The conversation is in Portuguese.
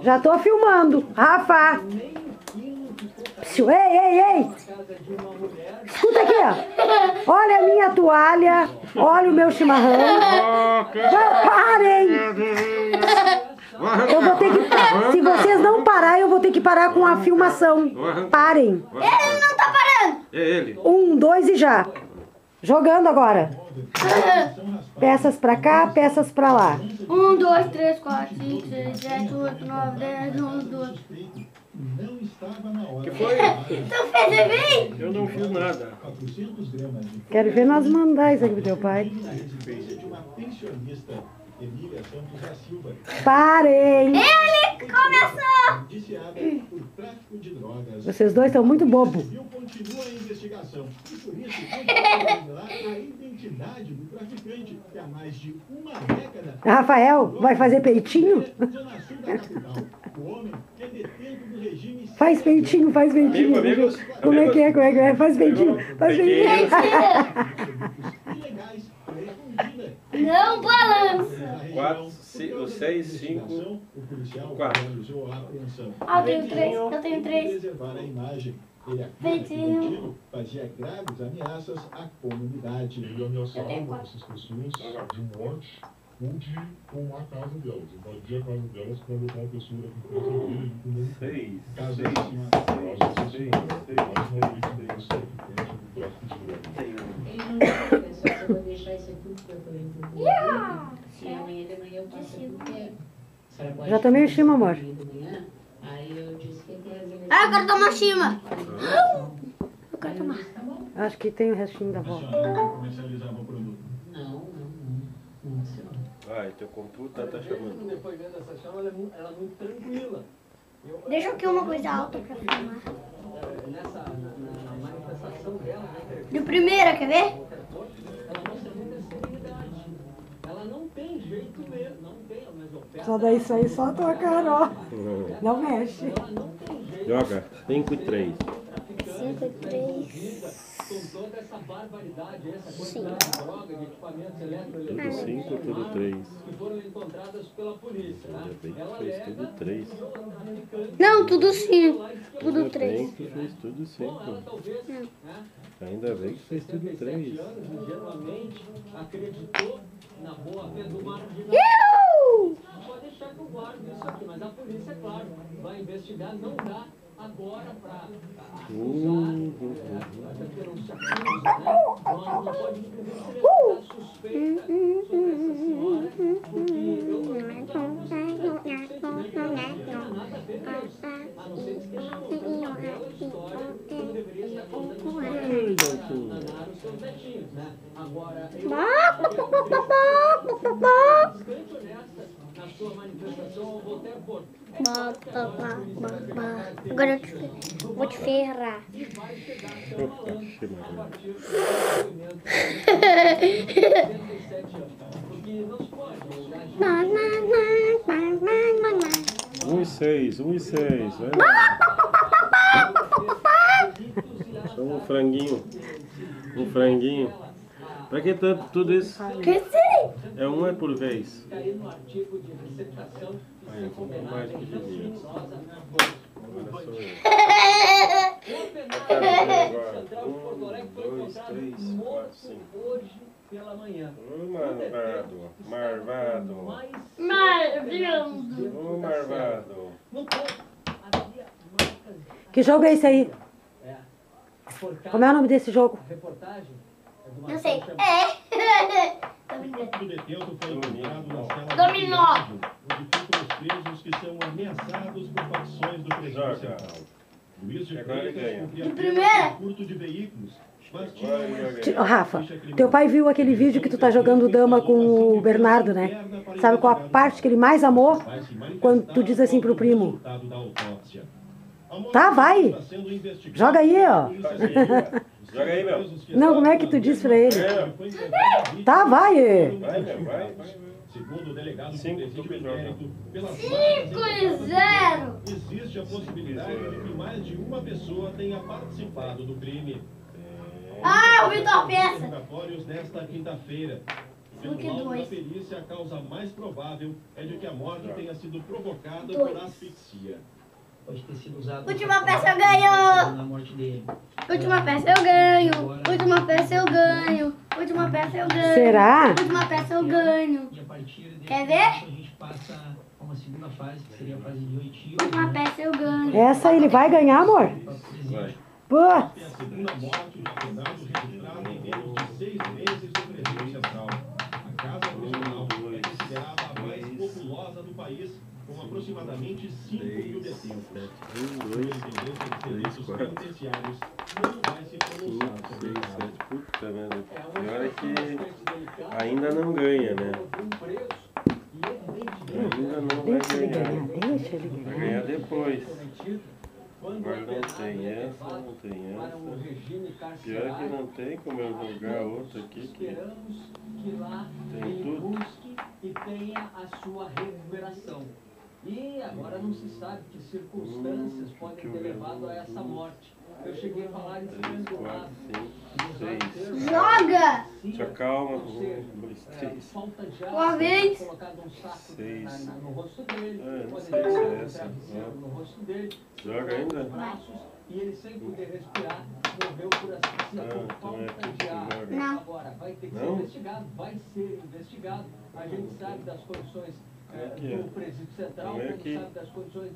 Já tô filmando. Rafa. Ei. Escuta aqui, ó. Olha a minha toalha. Olha o meu chimarrão. Parem. Eu vou ter que... Se vocês não pararem, eu vou ter que parar com a filmação. Parem. Ele não tá parando. É ele. 1, 2 e já. Jogando agora. Peças pra cá, peças pra lá. 1, 2, 3, 4, 5, 6, 7, 8, 9, 10, 11, 12. Que foi? Tu fez bem? Eu não fiz nada. Quero ver nós mandar isso aqui pro teu pai. Parem! Ele começou! Vocês dois são muito bobos. Rafael, vai fazer peitinho? Faz peitinho, faz peitinho. Amigos, Como é que é? Faz peitinho, faz peitinho. Não balança! 4, 6, 5, 4. Ah, eu tenho 3. Peitinho. Fazia graves ameaças à comunidade. Eu tenho 4. essas questões de morte ou de tomar a casa delas. Invadir a casa delas para botar uma pessoa com presa dele e com 6, caso 6, assim, mais uma vítima desse traficante do tráfico de drogas. Eu vou deixar isso aqui porque eu tô indo. Yeah! Se amanhã de manhã eu passo aqui, porque a senhora pode Já tomei o chima, amor. de manhã. Aí eu disse que eu quero... Ah, eu quero tomar chima! Eu quero tomar. Tá bom? Acho que tem o restinho da avó. Comercializava o produto. Não, senhora. Vai, teu computa tá chamando. Depois vendo essa chama, ela é muito tranquila. Deixa aqui uma coisa alta pra filmar. Na manifestação dela, De primeira, quer ver? ela mostra muita serenidade. Ela não tem jeito mesmo, não tem, mas opera. Só daí isso aí, só a tua cara, ó. Não mexe. Ela não tem jeito. Joga 5 e 3. 5 e 3. Com toda essa barbaridade, essa quantidade de droga, de equipamentos eletroeletrônicos, 5, tudo 3. que foram encontradas pela polícia. Ainda Né? bem que Ela fez tudo 3. Não, tudo 5. Tudo Ainda 3. bem que fez tudo 5. talvez, né? Ainda bem que fez tudo 3. anos, ingenuamente, acreditou na boa fé do marginal. Pode deixar que eu guardo isso aqui, mas a polícia, é claro, vai investigar, não dá agora para acusar, denunciar, né? Não pode inclusive levantar suspeita sobre essa senhora, porque eu não nada a ver com isso, a não ser que uma bela história que não deveria estar contando história para danar os seus netinhos, né? Agora, eu bastante honesta na sua manifestação ao Voltaire Porto. Agora eu vou te ferrar. Opa, chimarrão. 1 e 6, 1 e 6. Só um franguinho. Um franguinho. Pra que tanto tudo isso? Que sim? É um é por vez. Cair no artigo de receptação Aí, um pouco mais que devia. Agora sou eu. Central de Porto Alegre foi 1, 2, encontrado 3, 4, morto 5. hoje pela manhã. Marvado, marvado. Marvado. Marvado. No corpo havia marcas. Que jogo é esse aí? Como é o nome desse jogo? A reportagem é do Não sei. Marcelo Tô brincando. O detento foi encontrado na cela Dominó. onde ficam os presos que são ameaçados por facções do presídio Joga. central. Luiz de Agora ele Freitas ganha. cumpria De pena primeira? por furto de veículos. Mas tinha Agora ele uma ganha. Ô, Rafa, teu pai viu aquele vídeo que tu tá jogando dama com o Bernardo, né? Sabe qual a parte que ele mais amou? Quando tu diz assim pro primo. Tá, vai. Joga aí, ó. Joga aí, meu. Não, como é que tu diz pra ele? É, Tá, vai. vai, meu, vai. Segundo o delegado 5 do presídio joga. inquérito, pelas 5 e 0. existe a possibilidade de que mais de uma pessoa tenha participado do crime. Ah, o Vitor pensa. Interrogatórios nesta quinta-feira. do que laudo da 2. perícia, a causa mais provável é de que a morte tenha sido provocada Dois. por asfixia. Pode ter sido usado. Última peça eu ganho! Na morte dele. Última peça eu ganho! Última peça eu ganho! Última peça eu ganho! Será? Última peça eu ganho! E a partir desse Quer ver? ponto, a gente passa a uma segunda fase, que seria a fase de oitio. Última peça eu ganho! Essa ele vai ganhar, amor? Vai. Putz. É a segunda morte do apenado registrada em menos de 6 meses do presídio central. A casa regional é considerada a mais populosa do país, com aproximadamente 5 mil detentos. A Superintendência de Serviços Penitenciários não vai se pronunciar sobre o caso. Puta merda. Pior é que ainda não ganha, né? Ainda não vai Deixa ele ganhar. ganhar, deixa ele Vai ganhar. ganhar depois. Quando Agora não apenado tem é essa, levado não tem para um essa. regime Pior é que carcerário, não tem como eu jogar outra aqui. Que esperamos que lá tem ele tudo. busque e tenha a sua recuperação. E agora não se sabe que circunstâncias podem ter levado a essa morte. Eu cheguei a falar em 3, estrangulado. 4, 5, 6. Joga! Só calma. Ou seja, 1, 2, 3. falta já Uma vez. colocado um saco 6. no rosto dele, Não pode sei ter se é um essa. travesseiro no rosto dele, Joga ainda? braços, e ele sem poder respirar, morreu por asfixia por Então é falta aqui de que ar. joga. Não. Agora, vai ter que ser Não? investigado, vai ser investigado. A gente sabe das condições Aqui, ó. do presídio central, Então é como aqui. sabe das condições